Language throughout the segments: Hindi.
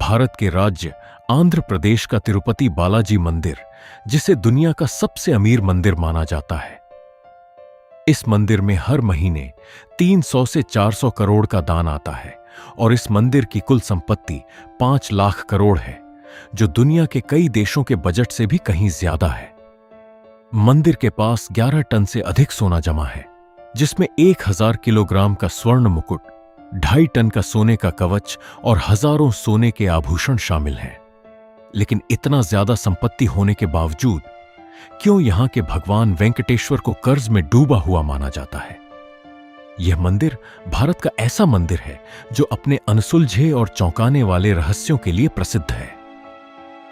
भारत के राज्य आंध्र प्रदेश का तिरुपति बालाजी मंदिर, जिसे दुनिया का सबसे अमीर मंदिर माना जाता है। इस मंदिर में हर महीने 300 से 400 करोड़ का दान आता है और इस मंदिर की कुल संपत्ति 5 लाख करोड़ है, जो दुनिया के कई देशों के बजट से भी कहीं ज्यादा है। मंदिर के पास 11 टन से अधिक सोना जमा है, जिसमें 1000 किलोग्राम का स्वर्ण मुकुट, 2.5 टन का सोने का कवच और हजारों सोने के आभूषण शामिल हैं। लेकिन इतना ज्यादा संपत्ति होने के बावजूद क्यों यहां के भगवान वेंकटेश्वर को कर्ज में डूबा हुआ माना जाता है? यह मंदिर भारत का ऐसा मंदिर है जो अपने अनसुलझे और चौंकाने वाले रहस्यों के लिए प्रसिद्ध है।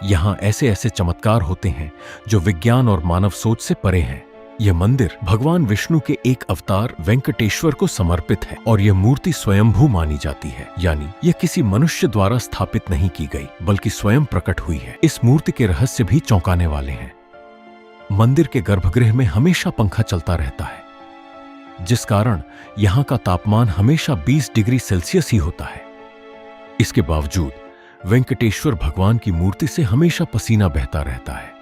यहां ऐसे ऐसे चमत्कार होते हैं जो विज्ञान और मानव सोच से परे हैं। यह मंदिर भगवान विष्णु के एक अवतार वेंकटेश्वर को समर्पित है और यह मूर्ति स्वयंभू मानी जाती है, यानी यह किसी मनुष्य द्वारा स्थापित नहीं की गई बल्कि स्वयं प्रकट हुई है। इस मूर्ति के रहस्य भी चौंकाने वाले हैं। मंदिर के गर्भगृह में हमेशा पंखा चलता रहता है, जिस कारण यहां का तापमान हमेशा 20 डिग्री सेल्सियस ही होता है। इसके बावजूद वेंकटेश्वर भगवान की मूर्ति से हमेशा पसीना बहता रहता है,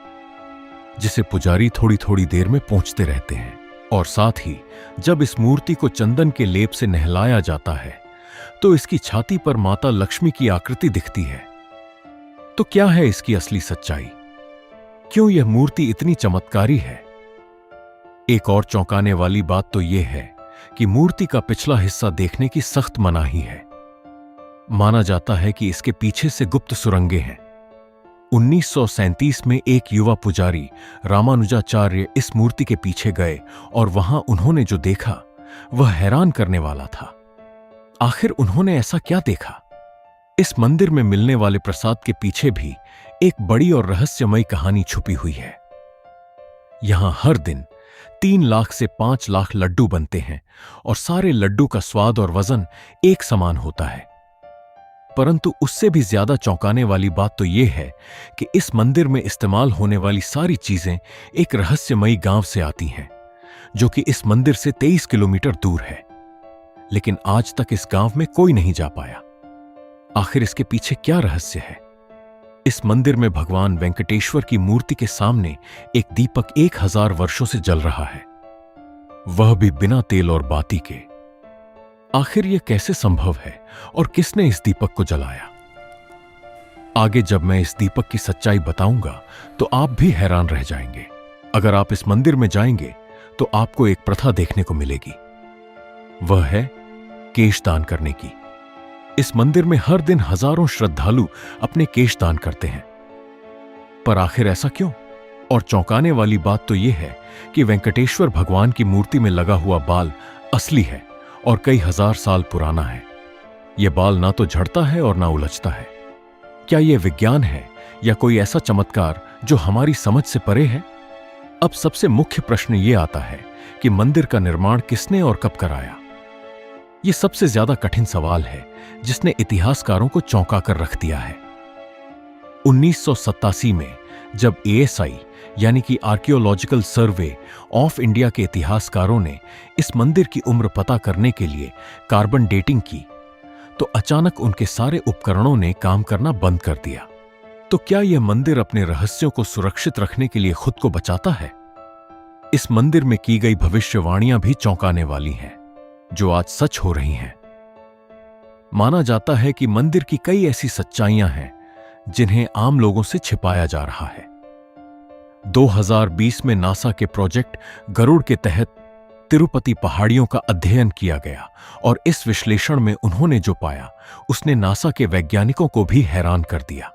जिसे पुजारी थोड़ी थोड़ी देर में पोंछते रहते हैं। और साथ ही जब इस मूर्ति को चंदन के लेप से नहलाया जाता है तो इसकी छाती पर माता लक्ष्मी की आकृति दिखती है। तो क्या है इसकी असली सच्चाई? क्यों यह मूर्ति इतनी चमत्कारी है? एक और चौंकाने वाली बात तो यह है कि मूर्ति का पिछला हिस्सा देखने की सख्त मनाही है। माना जाता है कि इसके पीछे से गुप्त सुरंगें हैं। 1937 में एक युवा पुजारी रामानुजाचार्य इस मूर्ति के पीछे गए और वहां उन्होंने जो देखा वह हैरान करने वाला था। आखिर उन्होंने ऐसा क्या देखा? इस मंदिर में मिलने वाले प्रसाद के पीछे भी एक बड़ी और रहस्यमयी कहानी छुपी हुई है। यहां हर दिन 3 लाख से 5 लाख लड्डू बनते हैं और सारे लड्डू का स्वाद और वजन एक समान होता है। परंतु उससे भी ज्यादा चौंकाने वाली बात तो यह है कि इस मंदिर में इस्तेमाल होने वाली सारी चीजें एक रहस्यमयी गांव से आती हैं, जो कि इस मंदिर से 23 किलोमीटर दूर है। लेकिन आज तक इस गांव में कोई नहीं जा पाया। आखिर इसके पीछे क्या रहस्य है? इस मंदिर में भगवान वेंकटेश्वर की मूर्ति के सामने एक दीपक 1000 वर्षों से जल रहा है, वह भी बिना तेल और बाती के। आखिर यह कैसे संभव है और किसने इस दीपक को जलाया? आगे जब मैं इस दीपक की सच्चाई बताऊंगा तो आप भी हैरान रह जाएंगे। अगर आप इस मंदिर में जाएंगे तो आपको एक प्रथा देखने को मिलेगी, वह है केश दान करने की। इस मंदिर में हर दिन हजारों श्रद्धालु अपने केश दान करते हैं। पर आखिर ऐसा क्यों? और चौंकाने वाली बात तो यह है कि वेंकटेश्वर भगवान की मूर्ति में लगा हुआ बाल असली है और कई हजार साल पुराना है। यह बाल ना तो झड़ता है और ना उलझता है। क्या यह विज्ञान है या कोई ऐसा चमत्कार जो हमारी समझ से परे है? अब सबसे मुख्य प्रश्न यह आता है कि मंदिर का निर्माण किसने और कब कराया? यह सबसे ज्यादा कठिन सवाल है जिसने इतिहासकारों को चौंका कर रख दिया है। 1987 में जब ASI यानी कि आर्कियोलॉजिकल सर्वे ऑफ इंडिया के इतिहासकारों ने इस मंदिर की उम्र पता करने के लिए कार्बन डेटिंग की, तो अचानक उनके सारे उपकरणों ने काम करना बंद कर दिया। तो क्या यह मंदिर अपने रहस्यों को सुरक्षित रखने के लिए खुद को बचाता है? इस मंदिर में की गई भविष्यवाणियां भी चौंकाने वाली हैं, जो आज सच हो रही हैं। माना जाता है कि मंदिर की कई ऐसी सच्चाइयां हैं जिन्हें आम लोगों से छिपाया जा रहा है। 2020 में नासा के प्रोजेक्ट गरुड़ के तहत तिरुपति पहाड़ियों का अध्ययन किया गया और इस विश्लेषण में उन्होंने जो पाया उसने नासा के वैज्ञानिकों को भी हैरान कर दिया।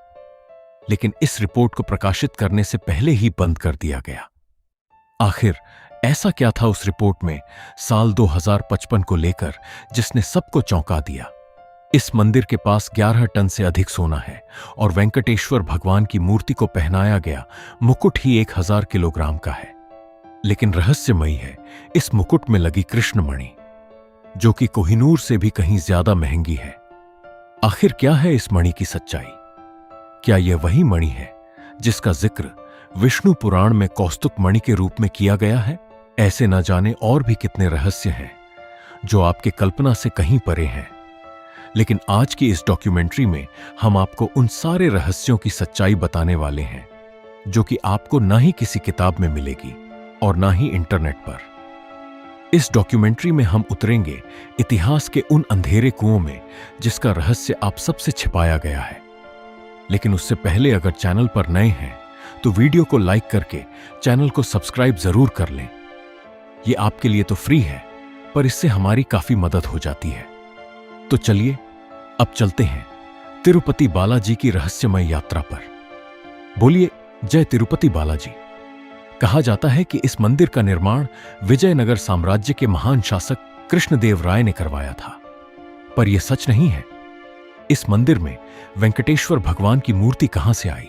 लेकिन इस रिपोर्ट को प्रकाशित करने से पहले ही बंद कर दिया गया। आखिर ऐसा क्या था उस रिपोर्ट में साल 2055 को लेकर जिसने सबको चौंका दिया? इस मंदिर के पास 11 टन से अधिक सोना है और वेंकटेश्वर भगवान की मूर्ति को पहनाया गया मुकुट ही 1000 किलोग्राम का है। लेकिन रहस्यमयी है इस मुकुट में लगी कृष्णमणि, जो कि कोहिनूर से भी कहीं ज्यादा महंगी है। आखिर क्या है इस मणि की सच्चाई? क्या यह वही मणि है जिसका जिक्र विष्णु पुराण में कौस्तुभ मणि के रूप में किया गया है? ऐसे न जाने और भी कितने रहस्य हैं जो आपके कल्पना से कहीं परे हैं। लेकिन आज की इस डॉक्यूमेंट्री में हम आपको उन सारे रहस्यों की सच्चाई बताने वाले हैं जो कि आपको ना ही किसी किताब में मिलेगी और ना ही इंटरनेट पर। इस डॉक्यूमेंट्री में हम उतरेंगे इतिहास के उन अंधेरे कुओं में जिसका रहस्य आप सबसे छिपाया गया है। लेकिन उससे पहले अगर चैनल पर नए हैं तो वीडियो को लाइक करके चैनल को सब्सक्राइब जरूर कर लें। ये आपके लिए तो फ्री है, पर इससे हमारी काफी मदद हो जाती है। तो चलिए अब चलते हैं तिरुपति बालाजी की रहस्यमय यात्रा पर। बोलिए जय तिरुपति बालाजी। कहा जाता है कि इस मंदिर का निर्माण विजयनगर साम्राज्य के महान शासक कृष्णदेव राय ने करवाया था, पर यह सच नहीं है। इस मंदिर में वेंकटेश्वर भगवान की मूर्ति कहां से आई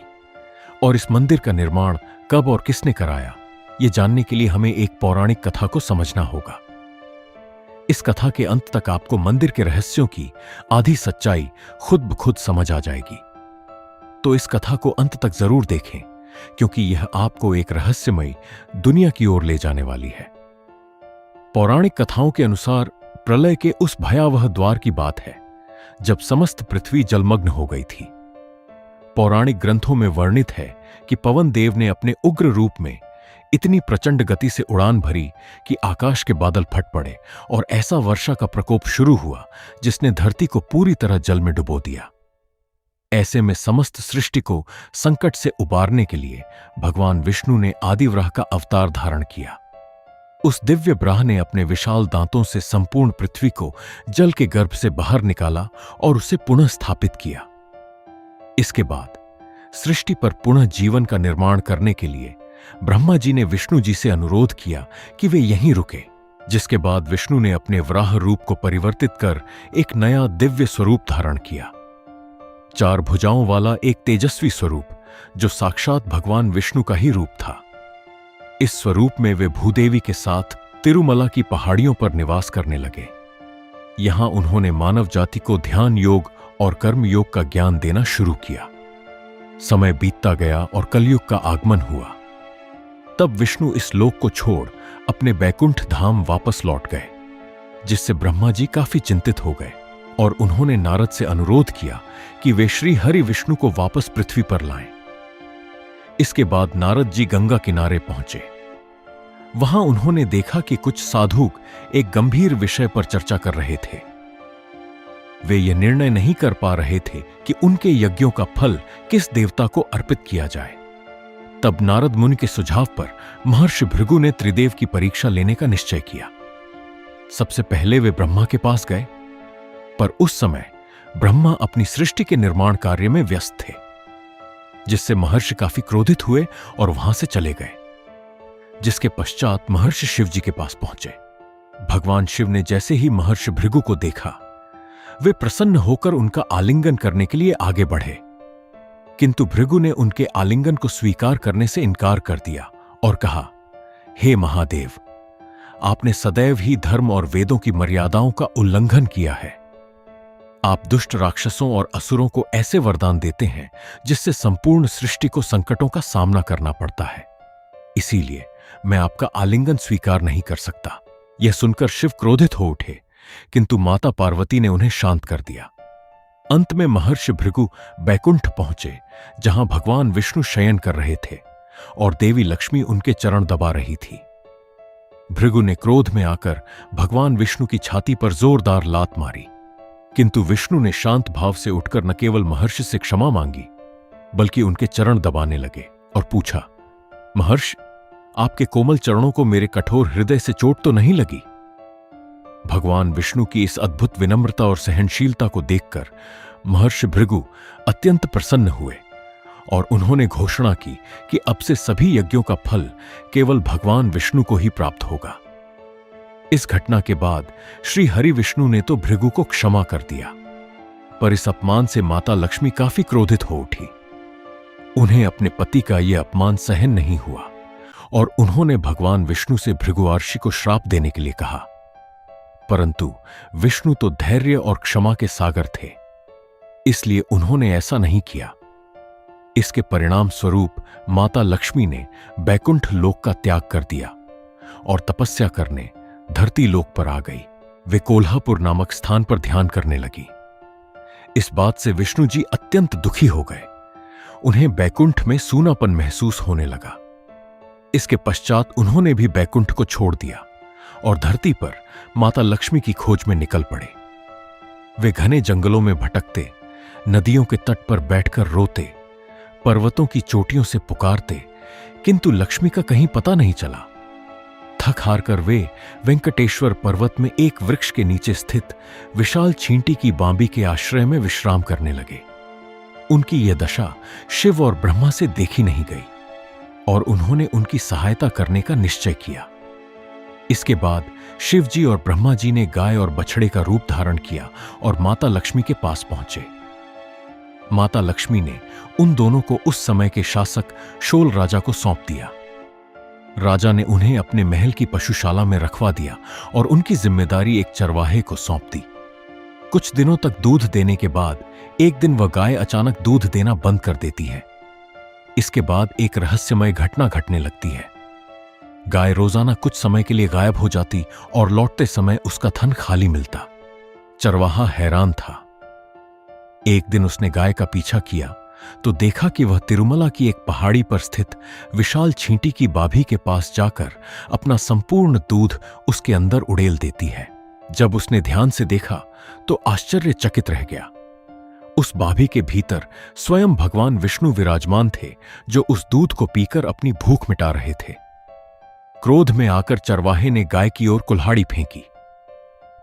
और इस मंदिर का निर्माण कब और किसने कराया, यह जानने के लिए हमें एक पौराणिक कथा को समझना होगा। इस कथा के अंत तक आपको मंदिर के रहस्यों की आधी सच्चाई खुद ब खुद समझ आ जाएगी। तो इस कथा को अंत तक जरूर देखें, क्योंकि यह आपको एक रहस्यमयी दुनिया की ओर ले जाने वाली है। पौराणिक कथाओं के अनुसार प्रलय के उस भयावह द्वार की बात है जब समस्त पृथ्वी जलमग्न हो गई थी। पौराणिक ग्रंथों में वर्णित है कि पवन देव ने अपने उग्र रूप में इतनी प्रचंड गति से उड़ान भरी कि आकाश के बादल फट पड़े और ऐसा वर्षा का प्रकोप शुरू हुआ जिसने धरती को पूरी तरह जल में डुबो दिया। ऐसे में समस्त सृष्टि को संकट से उबारने के लिए भगवान विष्णु ने आदिवराह का अवतार धारण किया। उस दिव्य ब्राह ने अपने विशाल दांतों से संपूर्ण पृथ्वी को जल के गर्भ से बाहर निकाला और उसे पुनः स्थापित किया। इसके बाद सृष्टि पर पुनः जीवन का निर्माण करने के लिए ब्रह्मा जी ने विष्णु जी से अनुरोध किया कि वे यहीं रुके, जिसके बाद विष्णु ने अपने वराह रूप को परिवर्तित कर एक नया दिव्य स्वरूप धारण किया। 4 भुजाओं वाला एक तेजस्वी स्वरूप जो साक्षात भगवान विष्णु का ही रूप था। इस स्वरूप में वे भूदेवी के साथ तिरुमला की पहाड़ियों पर निवास करने लगे। यहां उन्होंने मानव जाति को ध्यान योग और कर्म योग का ज्ञान देना शुरू किया। समय बीतता गया और कलयुग का आगमन हुआ। तब विष्णु इस लोक को छोड़ अपने बैकुंठ धाम वापस लौट गए, जिससे ब्रह्मा जी काफी चिंतित हो गए और उन्होंने नारद से अनुरोध किया कि वे श्री हरि विष्णु को वापस पृथ्वी पर लाएं। इसके बाद नारद जी गंगा किनारे पहुंचे। वहां उन्होंने देखा कि कुछ साधुक एक गंभीर विषय पर चर्चा कर रहे थे। वे यह निर्णय नहीं कर पा रहे थे कि उनके यज्ञों का फल किस देवता को अर्पित किया जाए। तब नारद मुनि के सुझाव पर महर्षि भृगु ने त्रिदेव की परीक्षा लेने का निश्चय किया। सबसे पहले वे ब्रह्मा के पास गए, पर उस समय ब्रह्मा अपनी सृष्टि के निर्माण कार्य में व्यस्त थे, जिससे महर्षि काफी क्रोधित हुए और वहां से चले गए। जिसके पश्चात महर्षि शिव जी के पास पहुंचे। भगवान शिव ने जैसे ही महर्षि भृगु को देखा, वे प्रसन्न होकर उनका आलिंगन करने के लिए आगे बढ़े, किंतु भृगु ने उनके आलिंगन को स्वीकार करने से इनकार कर दिया और कहा, हे महादेव, आपने सदैव ही धर्म और वेदों की मर्यादाओं का उल्लंघन किया है। आप दुष्ट राक्षसों और असुरों को ऐसे वरदान देते हैं जिससे संपूर्ण सृष्टि को संकटों का सामना करना पड़ता है। इसीलिए मैं आपका आलिंगन स्वीकार नहीं कर सकता। यह सुनकर शिव क्रोधित हो उठे, किंतु माता पार्वती ने उन्हें शांत कर दिया। अंत में महर्षि भृगु बैकुंठ पहुंचे, जहां भगवान विष्णु शयन कर रहे थे और देवी लक्ष्मी उनके चरण दबा रही थी। भृगु ने क्रोध में आकर भगवान विष्णु की छाती पर जोरदार लात मारी, किंतु विष्णु ने शांत भाव से उठकर न केवल महर्षि से क्षमा मांगी, बल्कि उनके चरण दबाने लगे और पूछा, महर्षि, आपके कोमल चरणों को मेरे कठोर हृदय से चोट तो नहीं लगी? भगवान विष्णु की इस अद्भुत विनम्रता और सहनशीलता को देखकर महर्षि भृगु अत्यंत प्रसन्न हुए और उन्होंने घोषणा की कि अब से सभी यज्ञों का फल केवल भगवान विष्णु को ही प्राप्त होगा। इस घटना के बाद श्री हरि विष्णु ने तो भृगु को क्षमा कर दिया, पर इस अपमान से माता लक्ष्मी काफी क्रोधित हो उठी। उन्हें अपने पति का यह अपमान सहन नहीं हुआ और उन्होंने भगवान विष्णु से भृगुआर्षि को श्राप देने के लिए कहा, परंतु विष्णु तो धैर्य और क्षमा के सागर थे, इसलिए उन्होंने ऐसा नहीं किया। इसके परिणाम स्वरूप माता लक्ष्मी ने बैकुंठ लोक का त्याग कर दिया और तपस्या करने धरती लोक पर आ गई। वे कोल्हापुर नामक स्थान पर ध्यान करने लगी। इस बात से विष्णु जी अत्यंत दुखी हो गए। उन्हें बैकुंठ में सूनापन महसूस होने लगा। इसके पश्चात उन्होंने भी बैकुंठ को छोड़ दिया और धरती पर माता लक्ष्मी की खोज में निकल पड़े। वे घने जंगलों में भटकते, नदियों के तट पर बैठकर रोते, पर्वतों की चोटियों से पुकारते, किंतु लक्ष्मी का कहीं पता नहीं चला। थक हार कर वे वेंकटेश्वर पर्वत में एक वृक्ष के नीचे स्थित विशाल छींटी की बांबी के आश्रय में विश्राम करने लगे। उनकी यह दशा शिव और ब्रह्मा से देखी नहीं गई और उन्होंने उनकी सहायता करने का निश्चय किया। इसके बाद शिव जी और ब्रह्मा जी ने गाय और बछड़े का रूप धारण किया और माता लक्ष्मी के पास पहुंचे। माता लक्ष्मी ने उन दोनों को उस समय के शासक शोल राजा को सौंप दिया। राजा ने उन्हें अपने महल की पशुशाला में रखवा दिया और उनकी जिम्मेदारी एक चरवाहे को सौंप दी। कुछ दिनों तक दूध देने के बाद एक दिन वह गाय अचानक दूध देना बंद कर देती है। इसके बाद एक रहस्यमय घटना घटने लगती है। गाय रोजाना कुछ समय के लिए गायब हो जाती और लौटते समय उसका थन खाली मिलता। चरवाहा हैरान था। एक दिन उसने गाय का पीछा किया तो देखा कि वह तिरुमला की एक पहाड़ी पर स्थित विशाल छींटी की बाभी के पास जाकर अपना संपूर्ण दूध उसके अंदर उड़ेल देती है। जब उसने ध्यान से देखा तो आश्चर्यचकित रह गया। उस बाभी के भीतर स्वयं भगवान विष्णु विराजमान थे, जो उस दूध को पीकर अपनी भूख मिटा रहे थे। क्रोध में आकर चरवाहे ने गाय की ओर कुल्हाड़ी फेंकी।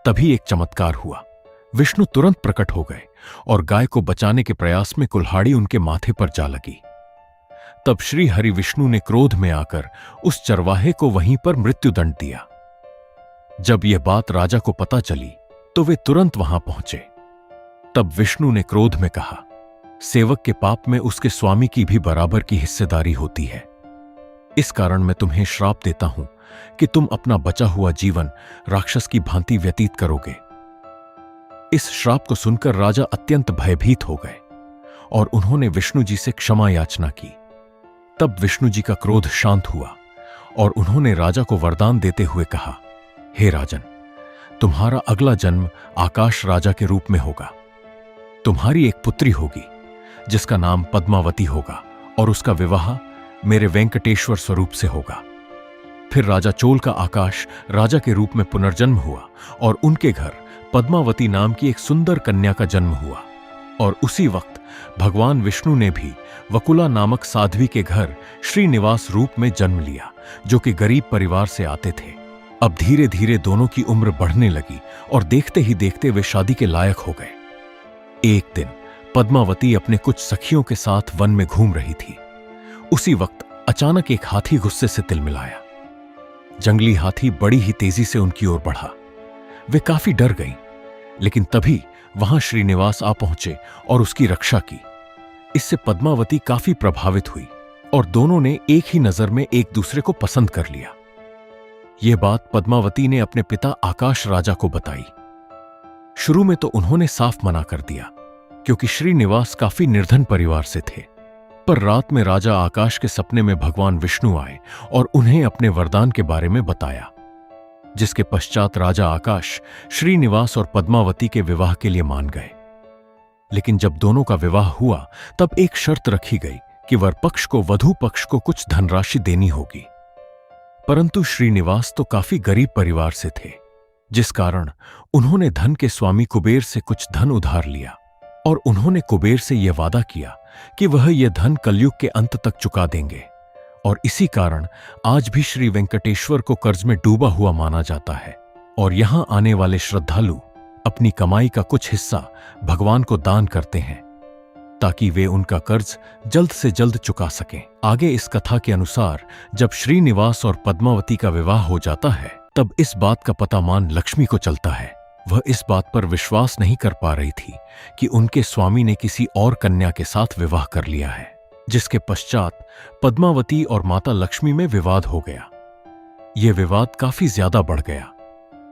तभी एक चमत्कार हुआ। विष्णु तुरंत प्रकट हो गए और गाय को बचाने के प्रयास में कुल्हाड़ी उनके माथे पर जा लगी। तब श्री हरि विष्णु ने क्रोध में आकर उस चरवाहे को वहीं पर मृत्युदंड दिया। जब यह बात राजा को पता चली तो वे तुरंत वहां पहुंचे। तब विष्णु ने क्रोध में कहा, सेवक के पाप में उसके स्वामी की भी बराबर की हिस्सेदारी होती है। इस कारण मैं तुम्हें श्राप देता हूं कि तुम अपना बचा हुआ जीवन राक्षस की भांति व्यतीत करोगे। इस श्राप को सुनकर राजा अत्यंत भयभीत हो गए और उन्होंने विष्णु जी से क्षमा याचना की। तब विष्णु जी का क्रोध शांत हुआ और उन्होंने राजा को वरदान देते हुए कहा, हे राजन, तुम्हारा अगला जन्म आकाश राजा के रूप में होगा। तुम्हारी एक पुत्री होगी जिसका नाम पद्मावती होगा और उसका विवाह मेरे वेंकटेश्वर स्वरूप से होगा। फिर राजा चोल का आकाश राजा के रूप में पुनर्जन्म हुआ और उनके घर पद्मावती नाम की एक सुंदर कन्या का जन्म हुआ। और उसी वक्त भगवान विष्णु ने भी वकुला नामक साध्वी के घर श्रीनिवास रूप में जन्म लिया, जो कि गरीब परिवार से आते थे। अब धीरे धीरे दोनों की उम्र बढ़ने लगी और देखते ही देखते वे शादी के लायक हो गए। एक दिन पद्मावती अपने कुछ सखियों के साथ वन में घूम रही थी। उसी वक्त अचानक एक हाथी गुस्से से तिलमिलाया। जंगली हाथी बड़ी ही तेजी से उनकी ओर बढ़ा। वे काफी डर गईं, लेकिन तभी वहां श्रीनिवास आ पहुंचे और उसकी रक्षा की। इससे पद्मावती काफी प्रभावित हुई और दोनों ने एक ही नजर में एक दूसरे को पसंद कर लिया। यह बात पद्मावती ने अपने पिता आकाश राजा को बताई। शुरू में तो उन्होंने साफ मना कर दिया, क्योंकि श्रीनिवास काफी निर्धन परिवार से थे। पर रात में राजा आकाश के सपने में भगवान विष्णु आए और उन्हें अपने वरदान के बारे में बताया, जिसके पश्चात राजा आकाश श्रीनिवास और पद्मावती के विवाह के लिए मान गए। लेकिन जब दोनों का विवाह हुआ तब एक शर्त रखी गई कि वर पक्ष को वधू पक्ष को कुछ धनराशि देनी होगी। परंतु श्रीनिवास तो काफी गरीब परिवार से थे, जिस कारण उन्होंने धन के स्वामी कुबेर से कुछ धन उधार लिया और उन्होंने कुबेर से यह वादा किया कि वह यह धन कलयुग के अंत तक चुका देंगे। और इसी कारण आज भी श्री वेंकटेश्वर को कर्ज में डूबा हुआ माना जाता है और यहां आने वाले श्रद्धालु अपनी कमाई का कुछ हिस्सा भगवान को दान करते हैं, ताकि वे उनका कर्ज जल्द से जल्द चुका सकें। आगे इस कथा के अनुसार जब श्रीनिवास और पद्मावती का विवाह हो जाता है तब इस बात का पता मान लक्ष्मी को चलता है। वह इस बात पर विश्वास नहीं कर पा रही थी कि उनके स्वामी ने किसी और कन्या के साथ विवाह कर लिया है, जिसके पश्चात पद्मावती और माता लक्ष्मी में विवाद हो गया। यह विवाद काफी ज्यादा बढ़ गया,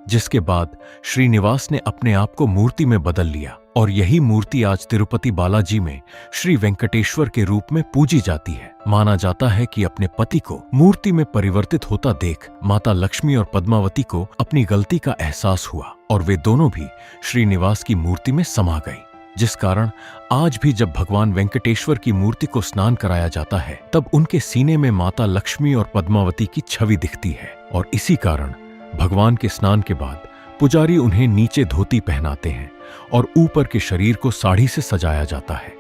जिसके बाद श्रीनिवास ने अपने आप को मूर्ति में बदल लिया और यही मूर्ति आज तिरुपति बालाजी में श्री वेंकटेश्वर के रूप में पूजी जाती है। माना जाता है कि अपने पति को मूर्ति में परिवर्तित होता देख माता लक्ष्मी और पद्मावती को अपनी गलती का एहसास हुआ और वे दोनों भी श्रीनिवास की मूर्ति में समा गई, जिस कारण आज भी जब भगवान वेंकटेश्वर की मूर्ति को स्नान कराया जाता है तब उनके सीने में माता लक्ष्मी और पद्मावती की छवि दिखती है। और इसी कारण भगवान के स्नान के बाद पुजारी उन्हें नीचे धोती पहनाते हैं और ऊपर के शरीर को साड़ी से सजाया जाता है।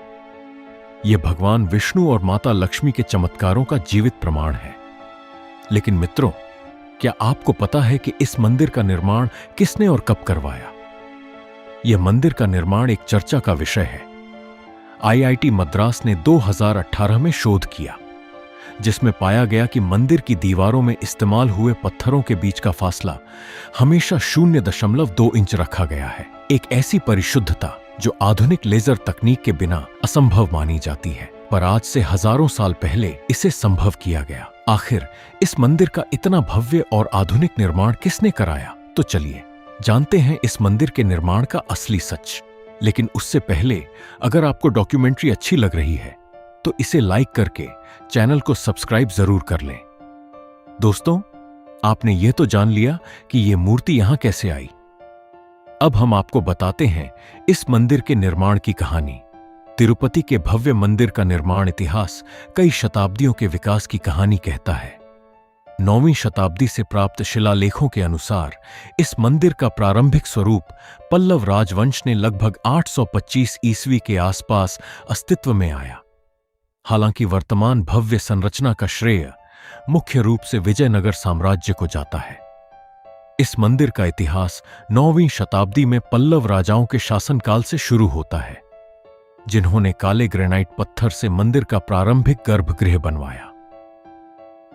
यह भगवान विष्णु और माता लक्ष्मी के चमत्कारों का जीवित प्रमाण है। लेकिन मित्रों, क्या आपको पता है कि इस मंदिर का निर्माण किसने और कब करवाया? यह मंदिर का निर्माण एक चर्चा का विषय है। आईआईटी मद्रास ने 2018 में शोध किया, जिसमें पाया गया कि मंदिर की दीवारों में इस्तेमाल हुए पत्थरों के बीच का फासला हमेशा 0.2 इंच रखा गया है। एक ऐसी परिशुद्धता जो आधुनिक लेजर तकनीक के बिना असंभव मानी जाती है, पर आज से हजारों साल पहले इसे संभव किया गया। आखिर इस मंदिर का इतना भव्य और आधुनिक निर्माण किसने कराया? तो चलिए जानते हैं इस मंदिर के निर्माण का असली सच। लेकिन उससे पहले, अगर आपको डॉक्यूमेंट्री अच्छी लग रही है तो इसे लाइक करके चैनल को सब्सक्राइब जरूर कर लें। दोस्तों, आपने यह तो जान लिया कि यह मूर्ति यहां कैसे आई। अब हम आपको बताते हैं इस मंदिर के निर्माण की कहानी। तिरुपति के भव्य मंदिर का निर्माण इतिहास कई शताब्दियों के विकास की कहानी कहता है। 9वीं शताब्दी से प्राप्त शिलालेखों के अनुसार इस मंदिर का प्रारंभिक स्वरूप पल्लव राजवंश ने लगभग 825 ईस्वी के आसपास अस्तित्व में आया। हालांकि वर्तमान भव्य संरचना का श्रेय मुख्य रूप से विजयनगर साम्राज्य को जाता है। इस मंदिर का इतिहास 9वीं शताब्दी में पल्लव राजाओं के शासनकाल से शुरू होता है, जिन्होंने काले ग्रेनाइट पत्थर से मंदिर का प्रारंभिक गर्भगृह बनवाया।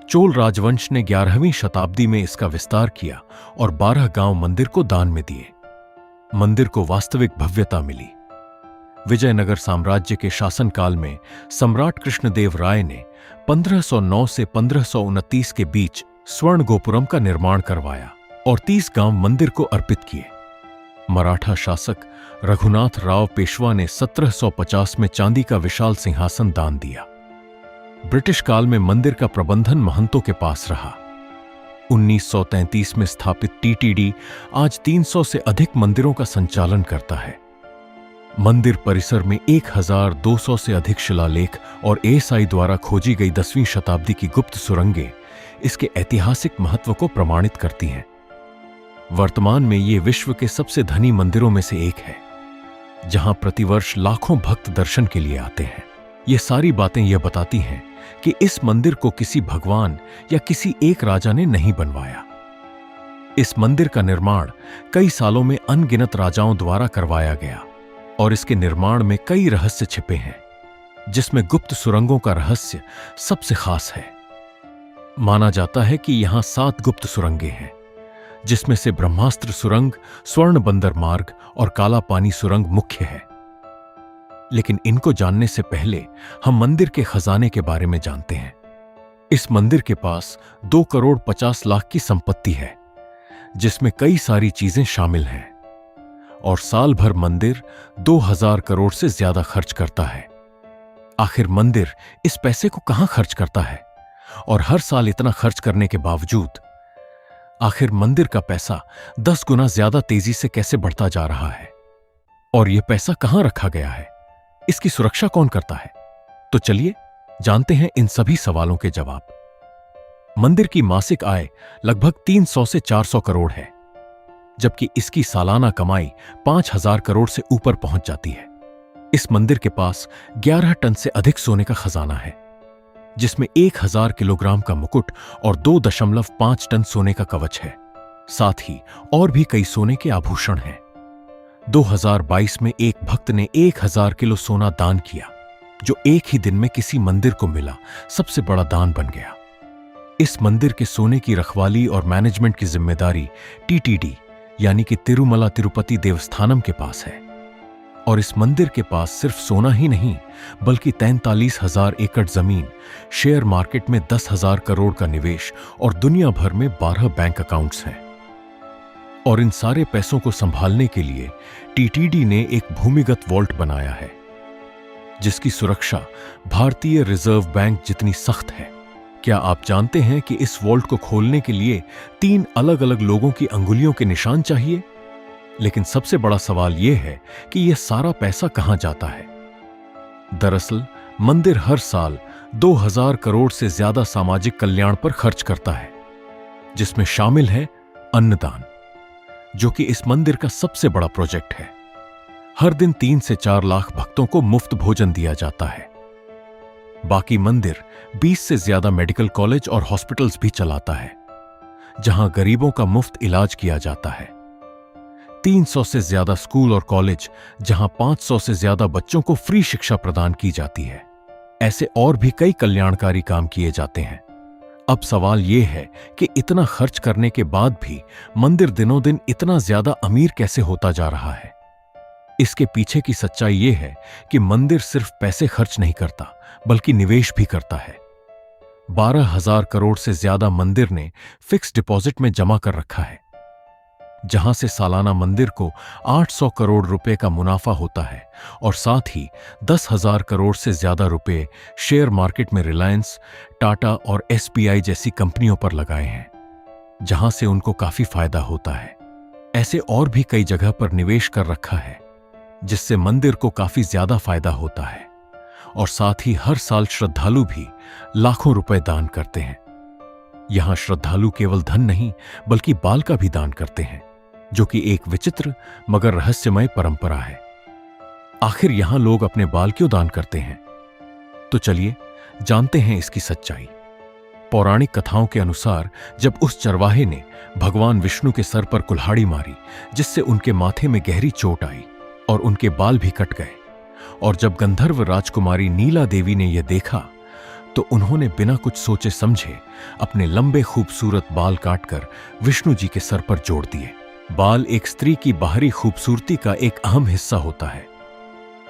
चोल राजवंश ने 11वीं शताब्दी में इसका विस्तार किया और 12 गांव मंदिर को दान में दिए। मंदिर को वास्तविक भव्यता मिली। विजयनगर साम्राज्य के शासनकाल में सम्राट कृष्णदेव राय ने 1509 से 1529 के बीच स्वर्ण गोपुरम का निर्माण करवाया और 30 गांव मंदिर को अर्पित किए। मराठा शासक रघुनाथ राव पेशवा ने 1750 में चांदी का विशाल सिंहासन दान दिया। ब्रिटिश काल में मंदिर का प्रबंधन महंतों के पास रहा। 1933 में स्थापित टीटीडी आज 300 से अधिक मंदिरों का संचालन करता है। मंदिर परिसर में 1200 से अधिक शिलालेख और एएसआई द्वारा खोजी गई 10वीं शताब्दी की गुप्त सुरंगें इसके ऐतिहासिक महत्व को प्रमाणित करती हैं। वर्तमान में ये विश्व के सबसे धनी मंदिरों में से एक है, जहां प्रतिवर्ष लाखों भक्त दर्शन के लिए आते हैं। ये सारी बातें यह बताती हैं कि इस मंदिर को किसी भगवान या किसी एक राजा ने नहीं बनवाया। इस मंदिर का निर्माण कई सालों में अनगिनत राजाओं द्वारा करवाया गया और इसके निर्माण में कई रहस्य छिपे हैं, जिसमें गुप्त सुरंगों का रहस्य सबसे खास है। माना जाता है कि यहां 7 गुप्त सुरंगें हैं, जिसमें से ब्रह्मास्त्र सुरंग, स्वर्ण बंदर मार्ग और काला पानी सुरंग मुख्य है। लेकिन इनको जानने से पहले हम मंदिर के खजाने के बारे में जानते हैं। इस मंदिर के पास 2 करोड़ 50 लाख की संपत्ति है, जिसमें कई सारी चीजें शामिल हैं, और साल भर मंदिर 2000 करोड़ से ज्यादा खर्च करता है। आखिर मंदिर इस पैसे को कहां खर्च करता है? और हर साल इतना खर्च करने के बावजूद आखिर मंदिर का पैसा 10 गुना ज्यादा तेजी से कैसे बढ़ता जा रहा है? और यह पैसा कहां रखा गया है? इसकी सुरक्षा कौन करता है? तो चलिए जानते हैं इन सभी सवालों के जवाब। मंदिर की मासिक आय लगभग 300 से 400 करोड़ है, जबकि इसकी सालाना कमाई 5000 करोड़ से ऊपर पहुंच जाती है। इस मंदिर के पास 11 टन से अधिक सोने का खजाना है, जिसमें 1000 किलोग्राम का मुकुट और 2.5 टन सोने का कवच है। साथ ही और भी कई सोने के आभूषण हैं। 2022 में एक भक्त ने 1000 किलो सोना दान किया, जो एक ही दिन में किसी मंदिर को मिला सबसे बड़ा दान बन गया। इस मंदिर के सोने की रखवाली और मैनेजमेंट की जिम्मेदारी टीटीडी यानी कि तिरुमला तिरुपति देवस्थानम के पास है। और इस मंदिर के पास सिर्फ सोना ही नहीं, बल्कि 43,000 एकड़ जमीन, शेयर मार्केट में 10,000 करोड़ का निवेश और दुनिया भर में 12 बैंक अकाउंट्स हैं। और इन सारे पैसों को संभालने के लिए टीटीडी ने एक भूमिगत वॉल्ट बनाया है, जिसकी सुरक्षा भारतीय रिजर्व बैंक जितनी सख्त है। क्या आप जानते हैं कि इस वॉल्ट को खोलने के लिए 3 अलग अलग लोगों की अंगुलियों के निशान चाहिए? लेकिन सबसे बड़ा सवाल यह है कि यह सारा पैसा कहां जाता है। दरअसल मंदिर हर साल 2000 करोड़ से ज्यादा सामाजिक कल्याण पर खर्च करता है, जिसमें शामिल है अन्नदान, जो कि इस मंदिर का सबसे बड़ा प्रोजेक्ट है। हर दिन 3 से 4 लाख भक्तों को मुफ्त भोजन दिया जाता है। बाकी मंदिर 20 से ज्यादा मेडिकल कॉलेज और हॉस्पिटल्स भी चलाता है, जहां गरीबों का मुफ्त इलाज किया जाता है। 300 से ज्यादा स्कूल और कॉलेज, जहां 500 से ज्यादा बच्चों को फ्री शिक्षा प्रदान की जाती है। ऐसे और भी कई कल्याणकारी काम किए जाते हैं। अब सवाल यह है कि इतना खर्च करने के बाद भी मंदिर दिनों दिन इतना ज्यादा अमीर कैसे होता जा रहा है। इसके पीछे की सच्चाई यह है कि मंदिर सिर्फ पैसे खर्च नहीं करता, बल्कि निवेश भी करता है। 12,000 करोड़ से ज्यादा मंदिर ने फिक्स डिपॉजिट में जमा कर रखा है, जहां से सालाना मंदिर को 800 करोड़ रुपए का मुनाफा होता है, और साथ ही 10,000 करोड़ से ज्यादा रुपए शेयर मार्केट में रिलायंस, टाटा और SBI जैसी कंपनियों पर लगाए हैं, जहां से उनको काफी फायदा होता है। ऐसे और भी कई जगह पर निवेश कर रखा है, जिससे मंदिर को काफी ज्यादा फायदा होता है। और साथ ही हर साल श्रद्धालु भी लाखों रुपए दान करते हैं। यहां श्रद्धालु केवल धन नहीं, बल्कि बाल का भी दान करते हैं, जो कि एक विचित्र मगर रहस्यमय परंपरा है। आखिर यहां लोग अपने बाल क्यों दान करते हैं? तो चलिए जानते हैं इसकी सच्चाई। पौराणिक कथाओं के अनुसार जब उस चरवाहे ने भगवान विष्णु के सर पर कुल्हाड़ी मारी, जिससे उनके माथे में गहरी चोट आई और उनके बाल भी कट गए, और जब गंधर्व राजकुमारी नीला देवी ने यह देखा, तो उन्होंने बिना कुछ सोचे समझे अपने लंबे खूबसूरत बाल काटकर विष्णु जी के सर पर जोड़ दिए। बाल एक स्त्री की बाहरी खूबसूरती का एक अहम हिस्सा होता है,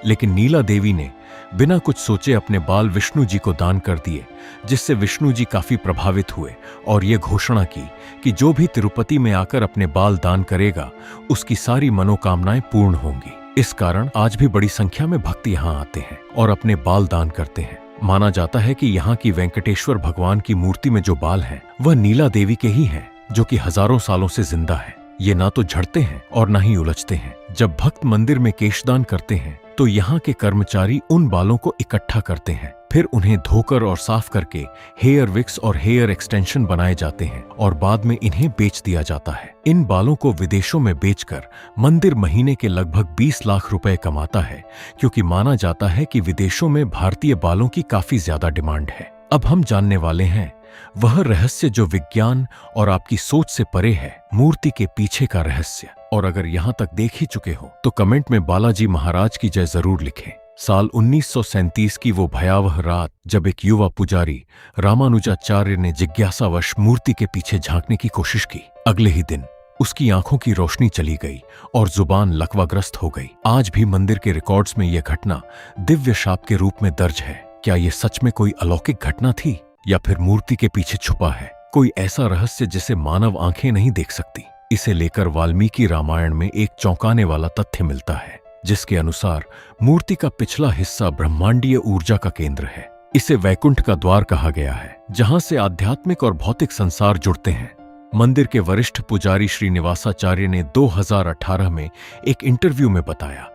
लेकिन नीला देवी ने बिना कुछ सोचे अपने बाल विष्णु जी को दान कर दिए, जिससे विष्णु जी काफी प्रभावित हुए और यह घोषणा की कि जो भी तिरुपति में आकर अपने बाल दान करेगा, उसकी सारी मनोकामनाएं पूर्ण होंगी। इस कारण आज भी बड़ी संख्या में भक्त यहां आते हैं और अपने बाल दान करते हैं। माना जाता है कि यहाँ की वेंकटेश्वर भगवान की मूर्ति में जो बाल हैं, वह नीला देवी के ही हैं, जो कि हजारों सालों से जिंदा है। ये ना तो झड़ते हैं और ना ही उलझते हैं। जब भक्त मंदिर में केशदान करते हैं, तो यहाँ के कर्मचारी उन बालों को इकट्ठा करते हैं, फिर उन्हें धोकर और साफ करके हेयर विक्स और हेयर एक्सटेंशन बनाए जाते हैं और बाद में इन्हें बेच दिया जाता है। इन बालों को विदेशों में बेचकर मंदिर महीने के लगभग 20 लाख रुपए कमाता है, क्योंकि माना जाता है कि विदेशों में भारतीय बालों की काफी ज्यादा डिमांड है। अब हम जानने वाले हैं वह रहस्य जो विज्ञान और आपकी सोच से परे है, मूर्ति के पीछे का रहस्य। और अगर यहाँ तक देख ही चुके हो तो कमेंट में बालाजी महाराज की जय जरूर लिखें। साल 1937 की वो भयावह रात, जब एक युवा पुजारी रामानुजाचार्य ने जिज्ञासावश मूर्ति के पीछे झांकने की कोशिश की। अगले ही दिन उसकी आंखों की रोशनी चली गई और जुबान लकवाग्रस्त हो गई। आज भी मंदिर के रिकॉर्ड्स में यह घटना दिव्य शाप के रूप में दर्ज है। क्या यह सच में कोई अलौकिक घटना थी, या फिर मूर्ति के पीछे छुपा है कोई ऐसा रहस्य जिसे मानव आंखें नहीं देख सकती? इसे लेकर वाल्मीकि रामायण में एक चौंकाने वाला तथ्य मिलता है, जिसके अनुसार मूर्ति का पिछला हिस्सा ब्रह्मांडीय ऊर्जा का केंद्र है। इसे वैकुंठ का द्वार कहा गया है, जहां से आध्यात्मिक और भौतिक संसार जुड़ते हैं। मंदिर के वरिष्ठ पुजारी श्रीनिवासाचार्य ने 2018 में एक इंटरव्यू में बताया,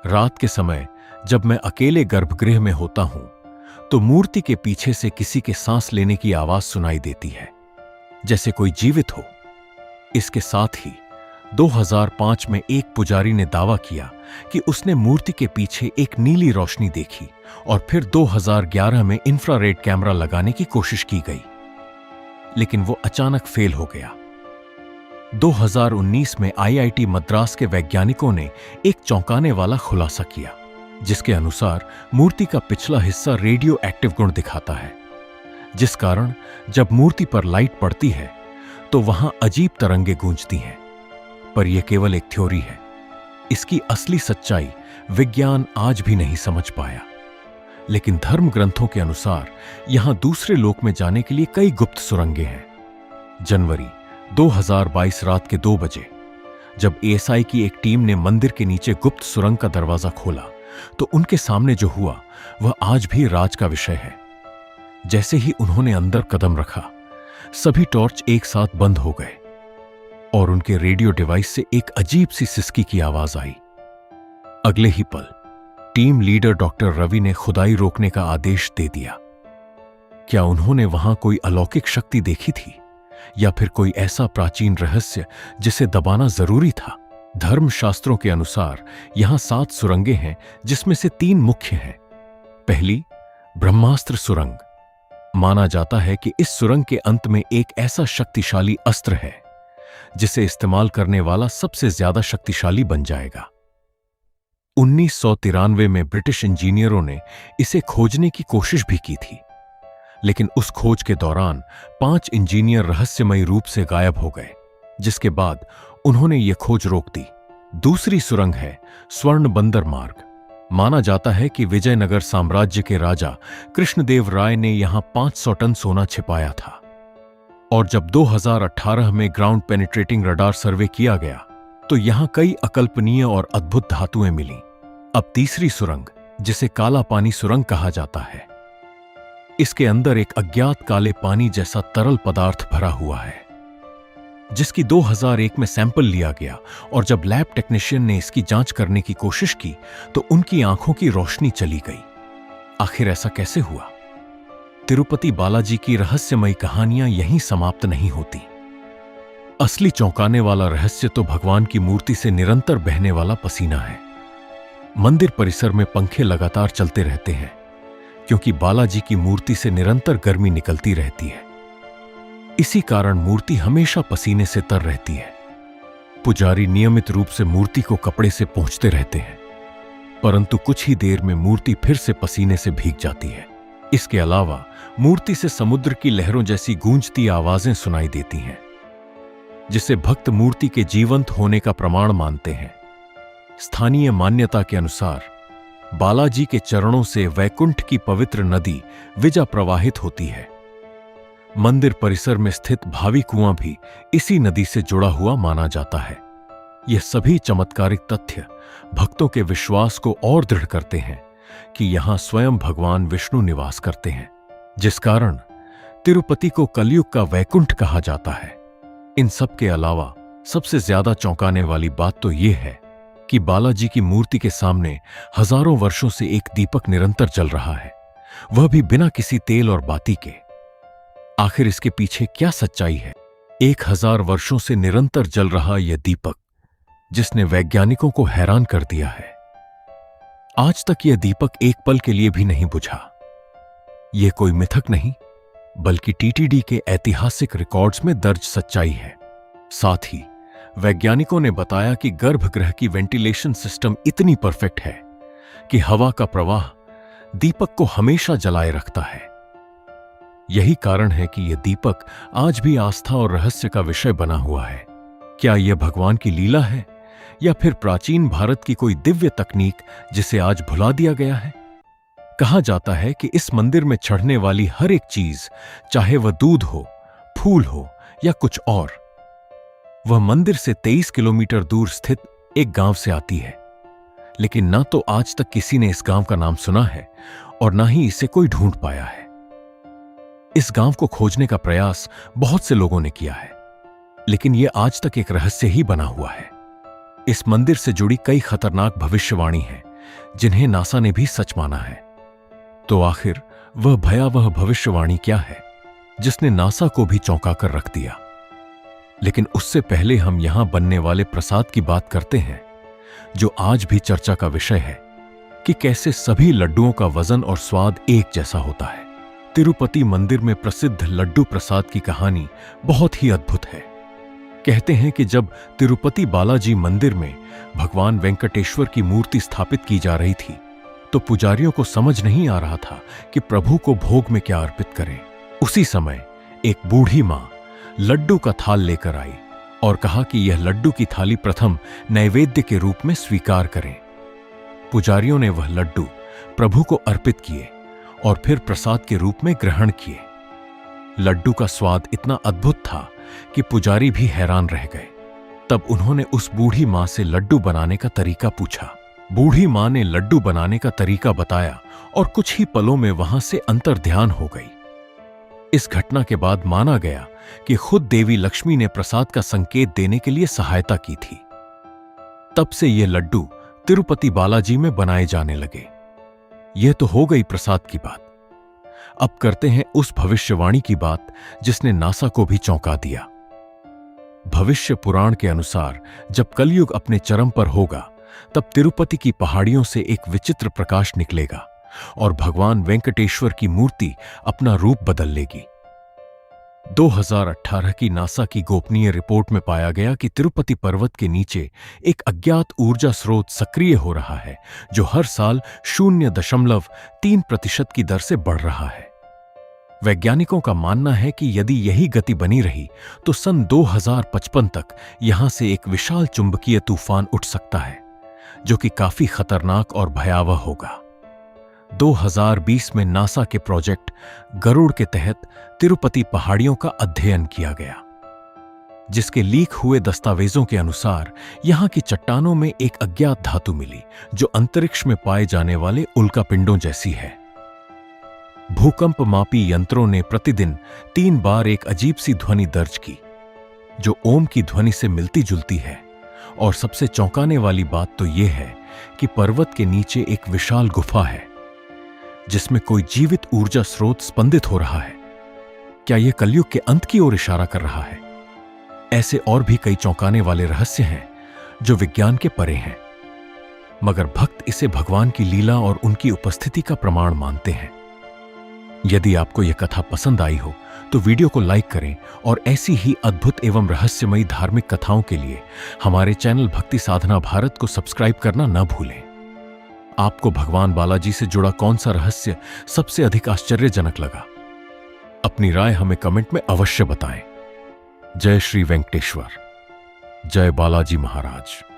रात के समय जब मैं अकेले गर्भगृह में होता हूं, तो मूर्ति के पीछे से किसी के सांस लेने की आवाज सुनाई देती है, जैसे कोई जीवित हो। इसके साथ ही 2005 में एक पुजारी ने दावा किया कि उसने मूर्ति के पीछे एक नीली रोशनी देखी, और फिर 2011 में इंफ्रारेड कैमरा लगाने की कोशिश की गई, लेकिन वो अचानक फेल हो गया। 2019 में IIT मद्रास के वैज्ञानिकों ने एक चौंकाने वाला खुलासा किया, जिसके अनुसार मूर्ति का पिछला हिस्सा रेडियो एक्टिव गुण दिखाता है, जिस कारण जब मूर्ति पर लाइट पड़ती है तो वहां अजीब तरंगे गूंजती हैं। पर यह केवल एक थ्योरी है। इसकी असली सच्चाई विज्ञान आज भी नहीं समझ पाया, लेकिन धर्म ग्रंथों के अनुसार यहां दूसरे लोक में जाने के लिए कई गुप्त सुरंगें हैं। जनवरी 2022 रात के 2 बजे जब ASI की एक टीम ने मंदिर के नीचे गुप्त सुरंग का दरवाजा खोला, तो उनके सामने जो हुआ वह आज भी राज का विषय है। जैसे ही उन्होंने अंदर कदम रखा, सभी टॉर्च एक साथ बंद हो गए। और उनके रेडियो डिवाइस से एक अजीब सी सिसकी की आवाज आई। अगले ही पल टीम लीडर डॉक्टर रवि ने खुदाई रोकने का आदेश दे दिया। क्या उन्होंने वहां कोई अलौकिक शक्ति देखी थी या फिर कोई ऐसा प्राचीन रहस्य जिसे दबाना जरूरी था? धर्मशास्त्रों के अनुसार यहां 7 सुरंगें हैं, जिसमें से 3 मुख्य हैं। पहली, ब्रह्मास्त्र सुरंग। माना जाता है कि इस सुरंग के अंत में एक ऐसा शक्तिशाली अस्त्र है जिसे इस्तेमाल करने वाला सबसे ज्यादा शक्तिशाली बन जाएगा। 1993 में ब्रिटिश इंजीनियरों ने इसे खोजने की कोशिश भी की थी, लेकिन उस खोज के दौरान 5 इंजीनियर रहस्यमयी रूप से गायब हो गए, जिसके बाद उन्होंने ये खोज रोक दी। दूसरी सुरंग है स्वर्ण बंदर मार्ग। माना जाता है कि विजयनगर साम्राज्य के राजा कृष्णदेव राय ने यहां 500 टन सोना छिपाया था, और जब 2018 में ग्राउंड पेनिट्रेटिंग रडार सर्वे किया गया तो यहां कई अकल्पनीय और अद्भुत धातुएं मिली। अब तीसरी सुरंग, जिसे काला पानी सुरंग कहा जाता है, इसके अंदर एक अज्ञात काले पानी जैसा तरल पदार्थ भरा हुआ है, जिसकी 2001 में सैंपल लिया गया, और जब लैब टेक्नीशियन ने इसकी जांच करने की कोशिश की तो उनकी आंखों की रोशनी चली गई। आखिर ऐसा कैसे हुआ? तिरुपति बालाजी की रहस्यमयी कहानियां यहीं समाप्त नहीं होती। असली चौंकाने वाला रहस्य तो भगवान की मूर्ति से निरंतर बहने वाला पसीना है। मंदिर परिसर में पंखे लगातार चलते रहते हैं, क्योंकि बालाजी की मूर्ति से निरंतर गर्मी निकलती रहती है। इसी कारण मूर्ति हमेशा पसीने से तर रहती है। पुजारी नियमित रूप से मूर्ति को कपड़े से पोंछते रहते हैं, परंतु कुछ ही देर में मूर्ति फिर से पसीने से भीग जाती है। इसके अलावा मूर्ति से समुद्र की लहरों जैसी गूंजती आवाजें सुनाई देती हैं, जिसे भक्त मूर्ति के जीवंत होने का प्रमाण मानते हैं। स्थानीय मान्यता के अनुसार बालाजी के चरणों से वैकुंठ की पवित्र नदी विजा प्रवाहित होती है। मंदिर परिसर में स्थित भावी कुआं भी इसी नदी से जुड़ा हुआ माना जाता है। यह सभी चमत्कारिक तथ्य भक्तों के विश्वास को और दृढ़ करते हैं कि यहां स्वयं भगवान विष्णु निवास करते हैं, जिस कारण तिरुपति को कलयुग का वैकुंठ कहा जाता है। इन सब के अलावा सबसे ज्यादा चौंकाने वाली बात तो यह है कि बालाजी की मूर्ति के सामने हजारों वर्षों से एक दीपक निरंतर जल रहा है, वह भी बिना किसी तेल और बाती के। आखिर इसके पीछे क्या सच्चाई है? 1000 वर्षों से निरंतर जल रहा यह दीपक, जिसने वैज्ञानिकों को हैरान कर दिया है। आज तक यह दीपक एक पल के लिए भी नहीं बुझा। यह कोई मिथक नहीं, बल्कि टीटीडी के ऐतिहासिक रिकॉर्ड्स में दर्ज सच्चाई है। साथ ही वैज्ञानिकों ने बताया कि गर्भगृह की वेंटिलेशन सिस्टम इतनी परफेक्ट है कि हवा का प्रवाह दीपक को हमेशा जलाए रखता है। यही कारण है कि यह दीपक आज भी आस्था और रहस्य का विषय बना हुआ है। क्या यह भगवान की लीला है या फिर प्राचीन भारत की कोई दिव्य तकनीक जिसे आज भुला दिया गया है? कहा जाता है कि इस मंदिर में चढ़ने वाली हर एक चीज, चाहे वह दूध हो, फूल हो या कुछ और, वह मंदिर से 23 किलोमीटर दूर स्थित एक गांव से आती है। लेकिन ना तो आज तक किसी ने इस गांव का नाम सुना है और ना ही इसे कोई ढूंढ पाया है। इस गांव को खोजने का प्रयास बहुत से लोगों ने किया है, लेकिन यह आज तक एक रहस्य ही बना हुआ है। इस मंदिर से जुड़ी कई खतरनाक भविष्यवाणी हैं, जिन्हें नासा ने भी सच माना है। तो आखिर वह भयावह भविष्यवाणी क्या है जिसने नासा को भी चौंका कर रख दिया? लेकिन उससे पहले हम यहां बनने वाले प्रसाद की बात करते हैं, जो आज भी चर्चा का विषय है कि कैसे सभी लड्डुओं का वजन और स्वाद एक जैसा होता है। तिरुपति मंदिर में प्रसिद्ध लड्डू प्रसाद की कहानी बहुत ही अद्भुत है। कहते हैं कि जब तिरुपति बालाजी मंदिर में भगवान वेंकटेश्वर की मूर्ति स्थापित की जा रही थी, तो पुजारियों को समझ नहीं आ रहा था कि प्रभु को भोग में क्या अर्पित करें। उसी समय एक बूढ़ी मां लड्डू का थाल लेकर आई और कहा कि यह लड्डू की थाली प्रथम नैवेद्य के रूप में स्वीकार करें। पुजारियों ने वह लड्डू प्रभु को अर्पित किए और फिर प्रसाद के रूप में ग्रहण किए। लड्डू का स्वाद इतना अद्भुत था कि पुजारी भी हैरान रह गए। तब उन्होंने उस बूढ़ी मां से लड्डू बनाने का तरीका पूछा। बूढ़ी मां ने लड्डू बनाने का तरीका बताया और कुछ ही पलों में वहां से अंतर्ध्यान हो गई। इस घटना के बाद माना गया कि खुद देवी लक्ष्मी ने प्रसाद का संकेत देने के लिए सहायता की थी। तब से ये लड्डू तिरुपति बालाजी में बनाए जाने लगे। यह तो हो गई प्रसाद की बात। अब करते हैं उस भविष्यवाणी की बात जिसने नासा को भी चौंका दिया। भविष्य पुराण के अनुसार जब कलयुग अपने चरम पर होगा, तब तिरुपति की पहाड़ियों से एक विचित्र प्रकाश निकलेगा और भगवान वेंकटेश्वर की मूर्ति अपना रूप बदल लेगी। 2018 की नासा की गोपनीय रिपोर्ट में पाया गया कि तिरुपति पर्वत के नीचे एक अज्ञात ऊर्जा स्रोत सक्रिय हो रहा है, जो हर साल 0.3% की दर से बढ़ रहा है। वैज्ञानिकों का मानना है कि यदि यही गति बनी रही तो सन 2055 तक यहां से एक विशाल चुंबकीय तूफान उठ सकता है, जो कि काफी खतरनाक और भयावह होगा। 2020 में नासा के प्रोजेक्ट गरुड़ के तहत तिरुपति पहाड़ियों का अध्ययन किया गया, जिसके लीक हुए दस्तावेजों के अनुसार यहां की चट्टानों में एक अज्ञात धातु मिली, जो अंतरिक्ष में पाए जाने वाले उल्कापिंडों जैसी है। भूकंप मापी यंत्रों ने प्रतिदिन 3 बार एक अजीब सी ध्वनि दर्ज की, जो ओम की ध्वनि से मिलती जुलती है। और सबसे चौंकाने वाली बात तो यह है कि पर्वत के नीचे एक विशाल गुफा है, जिसमें कोई जीवित ऊर्जा स्रोत स्पंदित हो रहा है। क्या यह कलयुग के अंत की ओर इशारा कर रहा है? ऐसे और भी कई चौंकाने वाले रहस्य हैं जो विज्ञान के परे हैं, मगर भक्त इसे भगवान की लीला और उनकी उपस्थिति का प्रमाण मानते हैं। यदि आपको यह कथा पसंद आई हो तो वीडियो को लाइक करें और ऐसी ही अद्भुत एवं रहस्यमयी धार्मिक कथाओं के लिए हमारे चैनल भक्ति साधना भारत को सब्सक्राइब करना न भूलें। आपको भगवान बालाजी से जुड़ा कौन सा रहस्य सबसे अधिक आश्चर्यजनक लगा? अपनी राय हमें कमेंट में अवश्य बताएं। जय श्री वेंकटेश्वर, जय बालाजी महाराज।